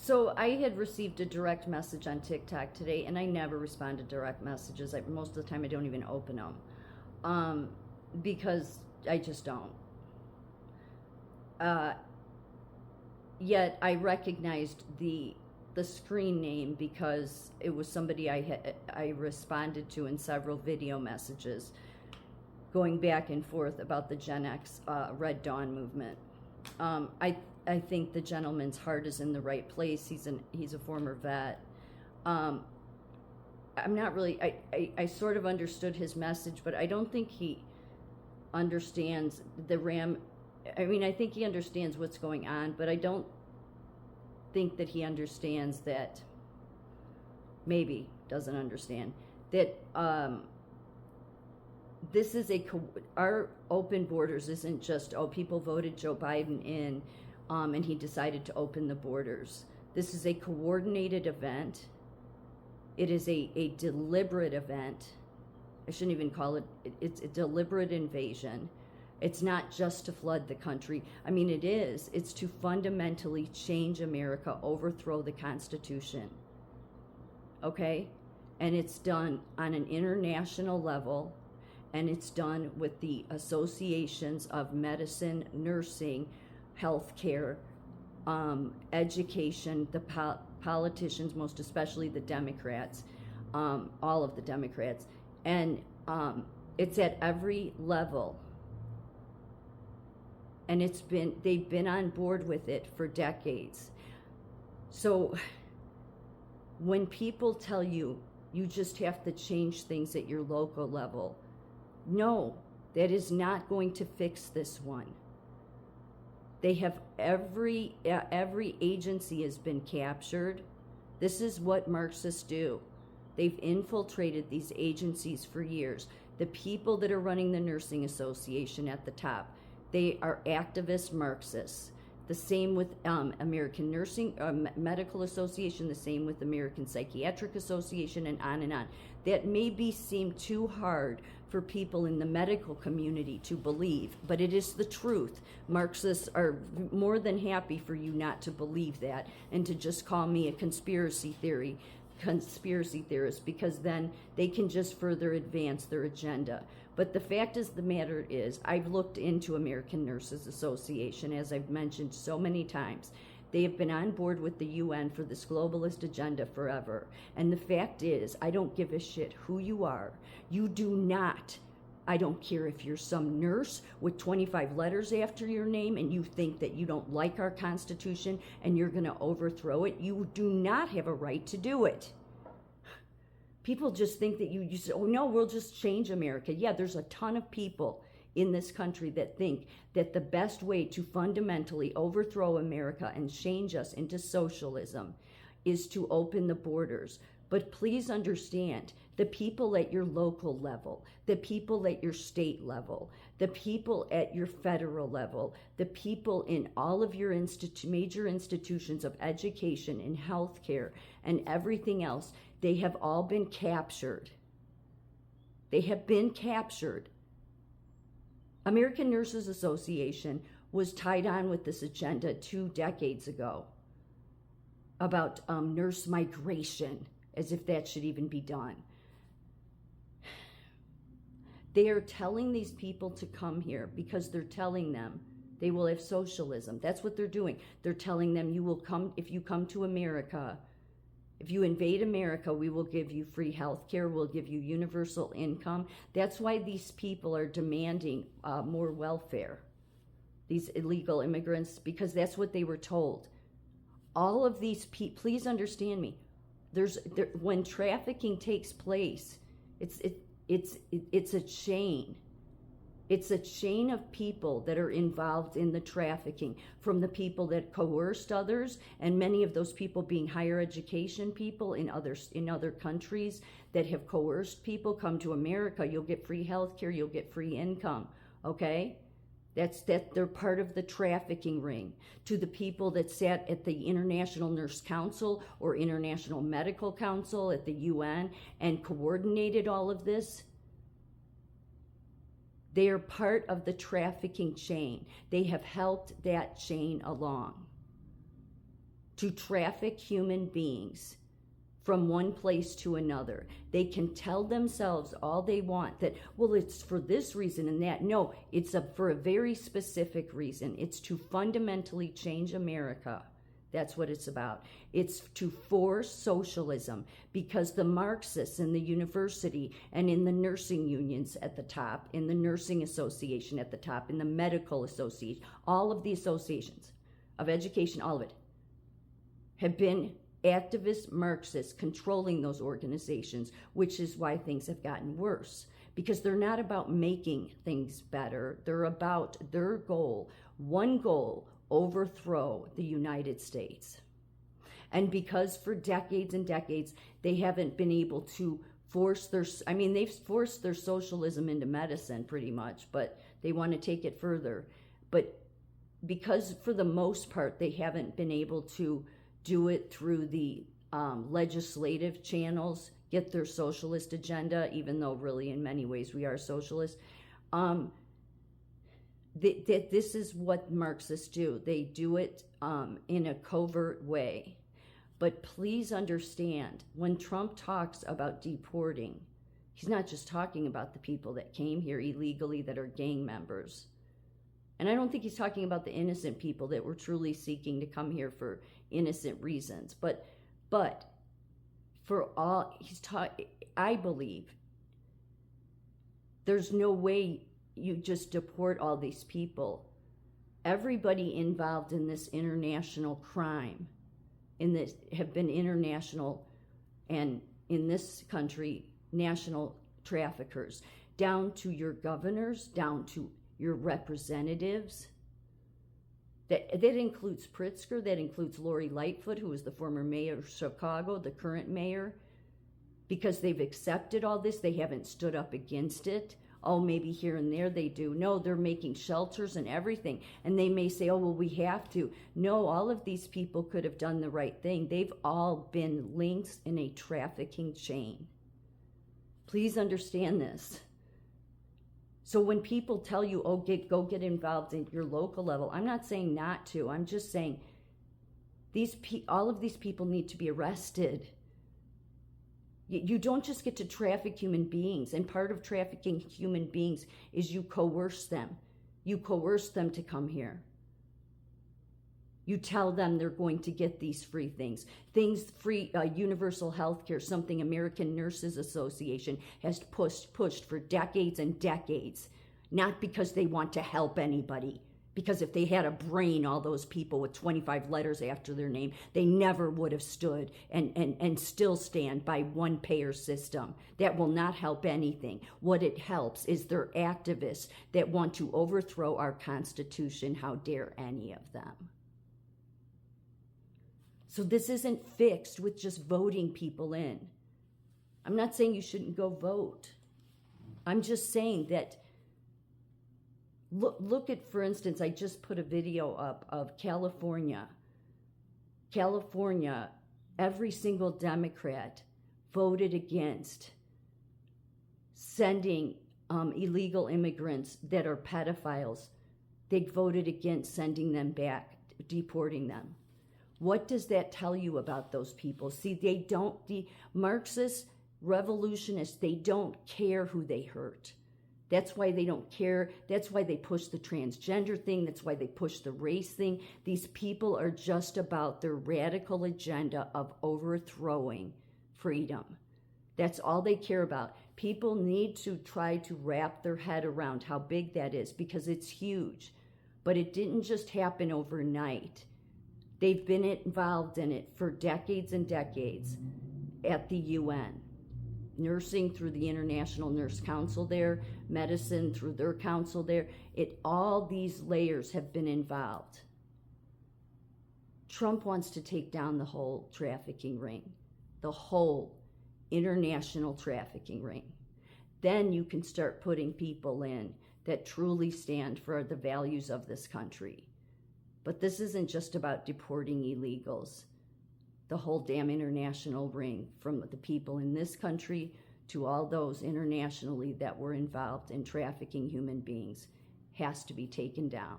So I had received a direct message on TikTok today, and I never respond to direct messages. Most of the time, I don't even open them because I just don't. Yet I recognized the screen name because it was somebody I responded to in several video messages, going back and forth about the Gen X Red Dawn movement. I think the gentleman's heart is in the right place. He's a former vet. I'm not really. I sort of understood his message, but I don't think he understands the Ram. I mean, I think he understands what's going on, but I don't think that he understands that. Maybe doesn't understand that. This is our open borders isn't just, oh, people voted Joe Biden in, and he decided to open the borders. This is a coordinated event. It is a deliberate event. I shouldn't even call it's a deliberate invasion. It's not just to flood the country. I mean, it is. It's to fundamentally change America, overthrow the Constitution. Okay? And it's done on an international level. And it's done with the associations of medicine, nursing, healthcare, education, the politicians, most especially the Democrats, all of the Democrats. And it's at every level. And they've been on board with it for decades. So when people tell you, you just have to change things at your local level, no, that is not going to fix this one. They have every agency has been captured. This is what Marxists do. They've infiltrated these agencies for years. The people that are running the Nursing Association at the top, they are activist Marxists. The same with American Nursing Medical Association, the same with American Psychiatric Association, and on. That may seem too hard for people in the medical community to believe, but it is the truth. Marxists are more than happy for you not to believe that and to just call me a conspiracy theorist, because then they can just further advance their agenda. But the fact is, the matter is, I've looked into American Nurses Association, as I've mentioned so many times. They have been on board with the UN for this globalist agenda forever. And the fact is, I don't give a shit who you are. You do not. I don't care if you're some nurse with 25 letters after your name and you think that you don't like our Constitution and you're going to overthrow it. You do not have a right to do it. People just think that you say, oh no, we'll just change America. Yeah, there's a ton of people in this country that think that the best way to fundamentally overthrow America and change us into socialism is to open the borders. But please understand, the people at your local level, the people at your state level, the people at your federal level, the people in all of your major institutions of education and healthcare and everything else, they have all been captured. They have been captured. American Nurses Association was tied on with this agenda 2 decades ago about nurse migration, as if that should even be done. They are telling these people to come here because they're telling them they will have socialism. That's what they're doing. They're telling them, you will come, if you come to America, if you invade America, we will give you free health care, we'll give you universal income. That's why these people are demanding more welfare, these illegal immigrants, because that's what they were told. All of these people, please understand me, when trafficking takes place, it's a chain. It's a chain of people that are involved in the trafficking, from the people that coerced others, and many of those people being higher education people in other countries that have coerced people. Come to America, you'll get free health care, you'll get free income, okay? They're part of the trafficking ring. To the people that sat at the International Nurse Council or International Medical Council at the UN and coordinated all of this, they are part of the trafficking chain. They have helped that chain along. to traffic human beings from one place to another. They can tell themselves all they want that, well, it's for this reason and that. No, it's for a very specific reason. It's to fundamentally change America. That's what it's about. It's to force socialism, because the Marxists in the university and in the nursing unions at the top, in the nursing association at the top, in the medical association, all of the associations of education, all of it, have been activist Marxists controlling those organizations, which is why things have gotten worse. Because they're not about making things better. They're about their goal, one goal: overthrow the United States. And because for decades and decades, they haven't been able to force they've forced their socialism into medicine pretty much, but they want to take it further. But because for the most part, they haven't been able to do it through the legislative channels, get their socialist agenda, even though really in many ways we are socialists. This is what Marxists do. They do it in a covert way. But please understand, when Trump talks about deporting, he's not just talking about the people that came here illegally that are gang members. And I don't think he's talking about the innocent people that were truly seeking to come here for innocent reasons. But for all, I believe there's no way you just deport all these people. Everybody involved in this international crime, have been international, and in this country, national traffickers, down to your governors, down to your representatives. That includes Pritzker, that includes Lori Lightfoot, who was the former mayor of Chicago, the current mayor. Because they've accepted all this, they haven't stood up against it. Oh, maybe here and there they do. No, they're making shelters and everything. And they may say, oh, well, we have to. No, all of these people could have done the right thing. They've all been links in a trafficking chain. Please understand this. So when people tell you, oh, go get involved in your local level, I'm not saying not to. I'm just saying all of these people need to be arrested. You don't just get to traffic human beings. And part of trafficking human beings is you coerce them. You coerce them to come here. You tell them they're going to get these free things. Free universal health care, something American Nurses Association has pushed for decades and decades. Not because they want to help anybody. Because if they had a brain, all those people with 25 letters after their name, they never would have stood and still stand by one payer system. That will not help anything. What it helps is they're activists that want to overthrow our Constitution. How dare any of them? So this isn't fixed with just voting people in. I'm not saying you shouldn't go vote. I'm just saying that look at, for instance, I just put a video up of California. California, every single Democrat voted against sending illegal immigrants that are pedophiles. They voted against sending them back, deporting them. What does that tell you about those people? See, the Marxist revolutionists, they don't care who they hurt. That's why they don't care. That's why they push the transgender thing. That's why they push the race thing. These people are just about their radical agenda of overthrowing freedom. That's all they care about. People need to try to wrap their head around how big that is, because it's huge. But it didn't just happen overnight. They've been involved in it for decades and decades at the UN. Nursing through the International Nurse Council there, medicine through their council there. All these layers have been involved. Trump wants to take down the whole trafficking ring, the whole international trafficking ring. Then you can start putting people in that truly stand for the values of this country. But this isn't just about deporting illegals. The whole damn international ring, from the people in this country to all those internationally that were involved in trafficking human beings, has to be taken down.